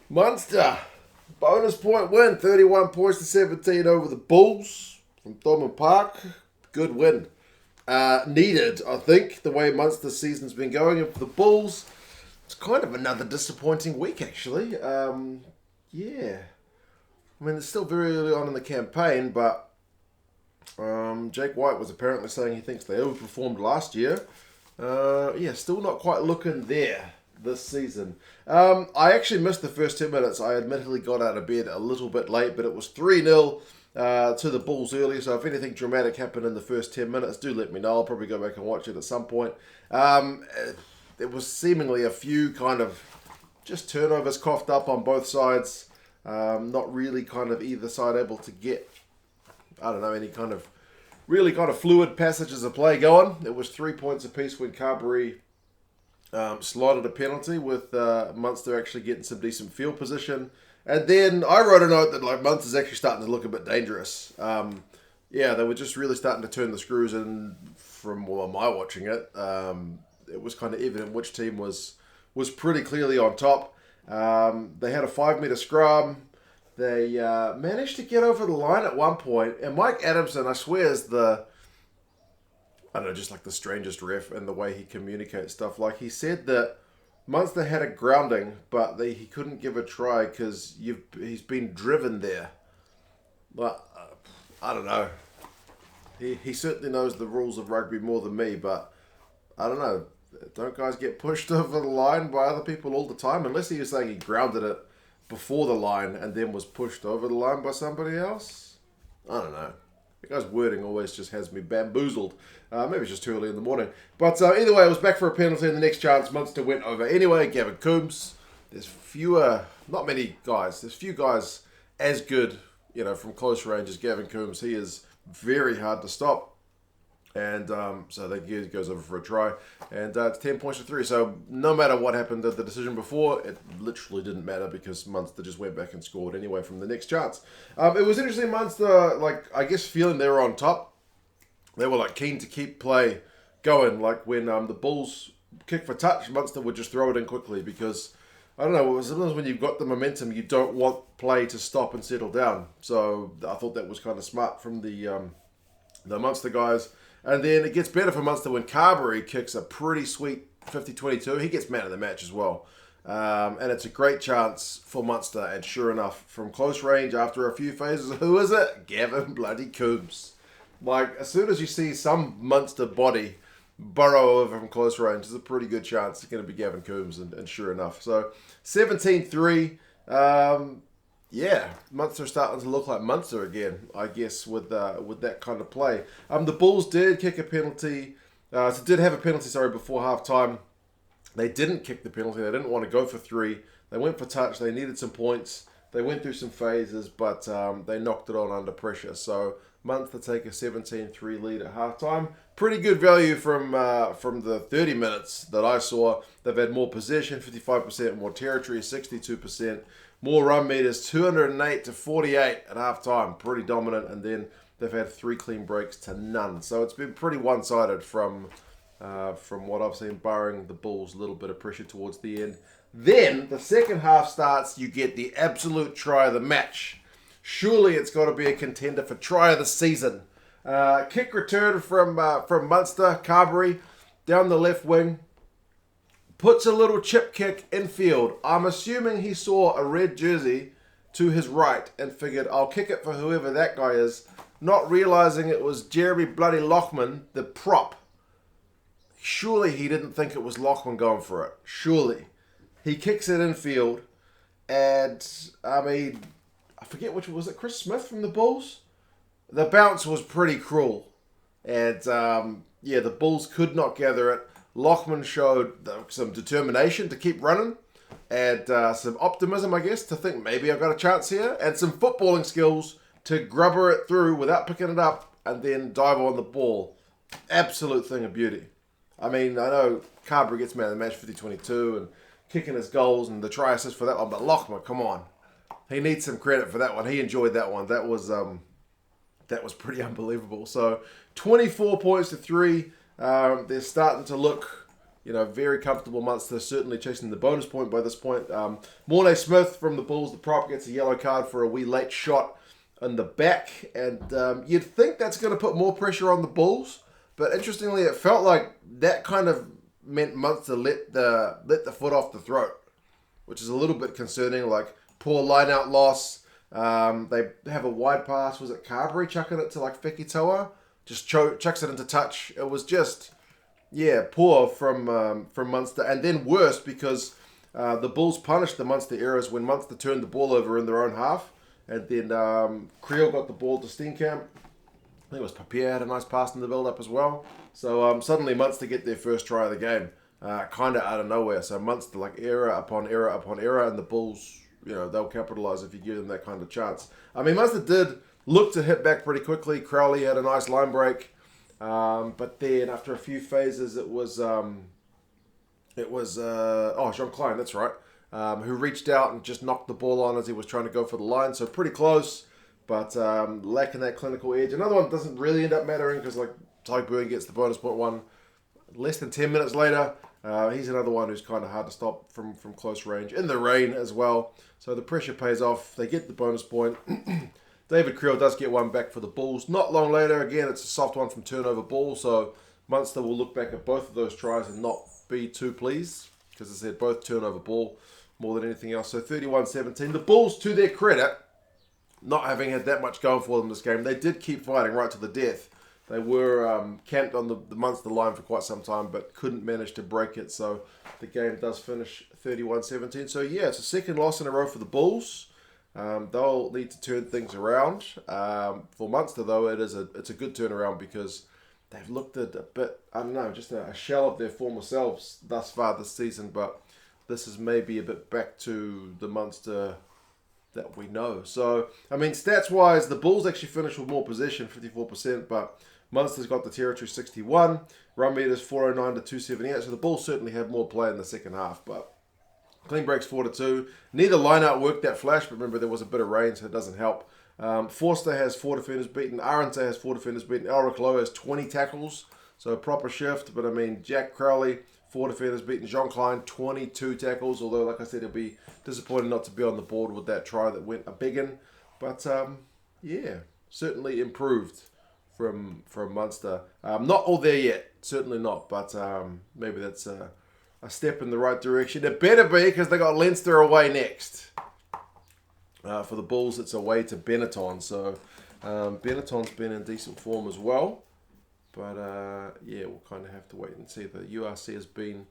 Munster, bonus point win, 31 points to 17 over the Bulls from Thomond Park. Good win. Needed, I think, the way Munster's season's been going. And for the Bulls, it's kind of another disappointing week, actually. Yeah. I mean, it's still very early on in the campaign, but Jake White was apparently saying he thinks they overperformed last year. Yeah, still not quite looking there this season. I actually missed the first 10 minutes. I admittedly got out of bed a little bit late, but it was 3-0 to the Bulls early. So if anything dramatic happened in the first 10 minutes, do let me know. I'll probably go back and watch it at some point. It was seemingly a few kind of just turnovers coughed up on both sides. Not really kind of either side able to get, I don't know, any kind of really kind of fluid passages of play going. It was 3 points apiece when Carberry slotted a penalty with Munster actually getting some decent field position. And then I wrote a note that like Munster's actually starting to look a bit dangerous. Yeah, they were just really starting to turn the screws in from my watching it. It was kind of evident which team was pretty clearly on top. They had a 5-metre scrum. They managed to get over the line at one point. And Mike Adamson, I swear, is I don't know, just like the strangest ref and the way he communicates stuff. Like he said that Munster had a grounding, but he couldn't give a try because he's been driven there. But I don't know. He certainly knows the rules of rugby more than me, but I don't know. Don't guys get pushed over the line by other people all the time? Unless he was saying he grounded it before the line and then was pushed over the line by somebody else. I don't know. The guy's wording always just has me bamboozled. Maybe it's just too early in the morning. But either way, it was back for a penalty and the next chance Munster went over anyway. Gavin Coombs. There's not many guys. There's few guys as good, from close range as Gavin Coombs. He is very hard to stop. And so that goes over for a try. And it's 10 points to 3. So no matter what happened at the decision before, it literally didn't matter because Munster just went back and scored anyway from the next chance. It was interesting, Munster, I guess feeling they were on top. They were keen to keep play going. Like when the Bulls kick for touch, Munster would just throw it in quickly because, I don't know, sometimes when you've got the momentum, you don't want play to stop and settle down. So I thought that was kind of smart from the Munster guys. And then it gets better for Munster when Carberry kicks a pretty sweet 50-22. He gets man of the match as well. And it's a great chance for Munster. And sure enough, from close range, after a few phases, who is it? Gavin bloody Coombs. As soon as you see some Munster body burrow over from close range, there's a pretty good chance it's going to be Gavin Coombs. And sure enough. So, 17-3. Yeah, Munster starting to look like Munster again, I guess, with that kind of play. The Bulls did kick a penalty, did have a penalty, before half-time. They didn't kick the penalty. They didn't want to go for 3. They went for touch. They needed some points. They went through some phases, but they knocked it on under pressure. So Munster take a 17-3 lead at half-time. Pretty good value from the 30 minutes that I saw. They've had more possession, 55% more territory, 62%. More run meters, 208 to 48 at half-time. Pretty dominant. And then they've had 3 clean breaks to none. So it's been pretty one-sided from what I've seen, barring the Bulls' little bit of pressure towards the end. Then the second half starts. You get the absolute try of the match. Surely it's got to be a contender for try of the season. Kick return from Munster, Carberry, down the left wing. Puts a little chip kick infield. I'm assuming he saw a red jersey to his right and figured, I'll kick it for whoever that guy is, not realizing it was Jeremy bloody Lockman, the prop. Surely he didn't think it was Lockman going for it. Surely. He kicks it infield, and, I forget which was it, Chris Smith from the Bulls? The bounce was pretty cruel. And, the Bulls could not gather it. Lockman showed some determination to keep running and some optimism, I guess, to think maybe I've got a chance here, and some footballing skills to grubber it through without picking it up and then dive on the ball. Absolute thing of beauty. I know Carberry gets man of the match 50-22 and kicking his goals and the try assist for that one, but Lockman, come on. He needs some credit for that one. He enjoyed that one. That was pretty unbelievable. So 24 points to 3. They're starting to look very comfortable Munster, certainly chasing the bonus point by this point. Mornay Smith from the Bulls, the prop, gets a yellow card for a wee late shot in the back. And you'd think that's going to put more pressure on the Bulls. But interestingly, it felt like that kind of meant Munster let the foot off the throat, which is a little bit concerning. Like, poor line-out loss. They have a wide pass. Was it Carberry chucking it to like Fekitoa? Just chucks it into touch. It was just... poor from Munster, and then worse because the Bulls punished the Munster errors when Munster turned the ball over in their own half, and then Creel got the ball to Steenkamp. I think it was Papier had a nice pass in the build-up as well. So suddenly Munster get their first try of the game, kind of out of nowhere. So Munster like error upon error upon error, and the Bulls, they'll capitalise if you give them that kind of chance. I mean, Munster did look to hit back pretty quickly. Crowley had a nice line break. But then after a few phases, it was Jean Klein, that's right, who reached out and just knocked the ball on as he was trying to go for the line. So pretty close, but lacking that clinical edge. Another one doesn't really end up mattering because like Ty Burn gets the bonus point one less than 10 minutes later. He's another one who's kind of hard to stop from close range in the rain as well. So the pressure pays off. They get the bonus point. David Creel does get one back for the Bulls. Not long later, again, it's a soft one from turnover ball, so Munster will look back at both of those tries and not be too pleased, because as I said, both turnover ball more than anything else. So 31-17. The Bulls, to their credit, not having had that much going for them this game, they did keep fighting right to the death. They were camped on the Munster line for quite some time, but couldn't manage to break it, so the game does finish 31-17. So yeah, it's a second loss in a row for the Bulls. They'll need to turn things around. For Munster, though, it's a good turnaround because they've looked at a bit, just a shell of their former selves thus far this season. But this is maybe a bit back to the Munster that we know. So, I mean, stats-wise, the Bulls actually finished with more possession, 54%, but Munster's got the territory 61. Run meters 409 to 278. So the Bulls certainly had more play in the second half, but clean breaks 4-2. Neither line-out worked that flash, but remember there was a bit of rain, so it doesn't help. Forster has 4 defenders beaten. Arente has 4 defenders beaten. Elric Lowe has 20 tackles, so a proper shift. But I mean, Jack Crowley, 4 defenders beaten. Jean Klein, 22 tackles, although, like I said, he'll be disappointed not to be on the board with that try that went a biggin. But, certainly improved from Munster. Not all there yet, certainly not, but maybe that's... a step in the right direction. It better be, because they got Leinster away next. For the Bulls, it's away to Benetton. So Benetton's been in decent form as well. But we'll kind of have to wait and see. The URC has been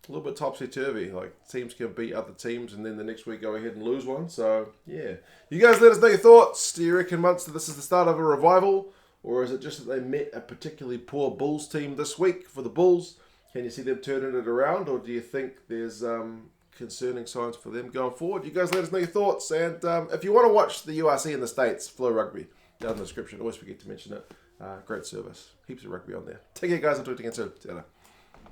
a little bit topsy-turvy. Like, teams can beat other teams and then the next week go ahead and lose one. So, yeah. You guys let us know your thoughts. Do you reckon Munster, this is the start of a revival? Or is it just that they met a particularly poor Bulls team this week for the Bulls? Can you see them turning it around, or do you think there's concerning signs for them going forward? You guys let us know your thoughts. And if you want to watch the URC in the States, Flow Rugby, down in the description. Always forget to mention it. Great service. Heaps of rugby on there. Take care, guys. I'll talk to you again soon. See you later.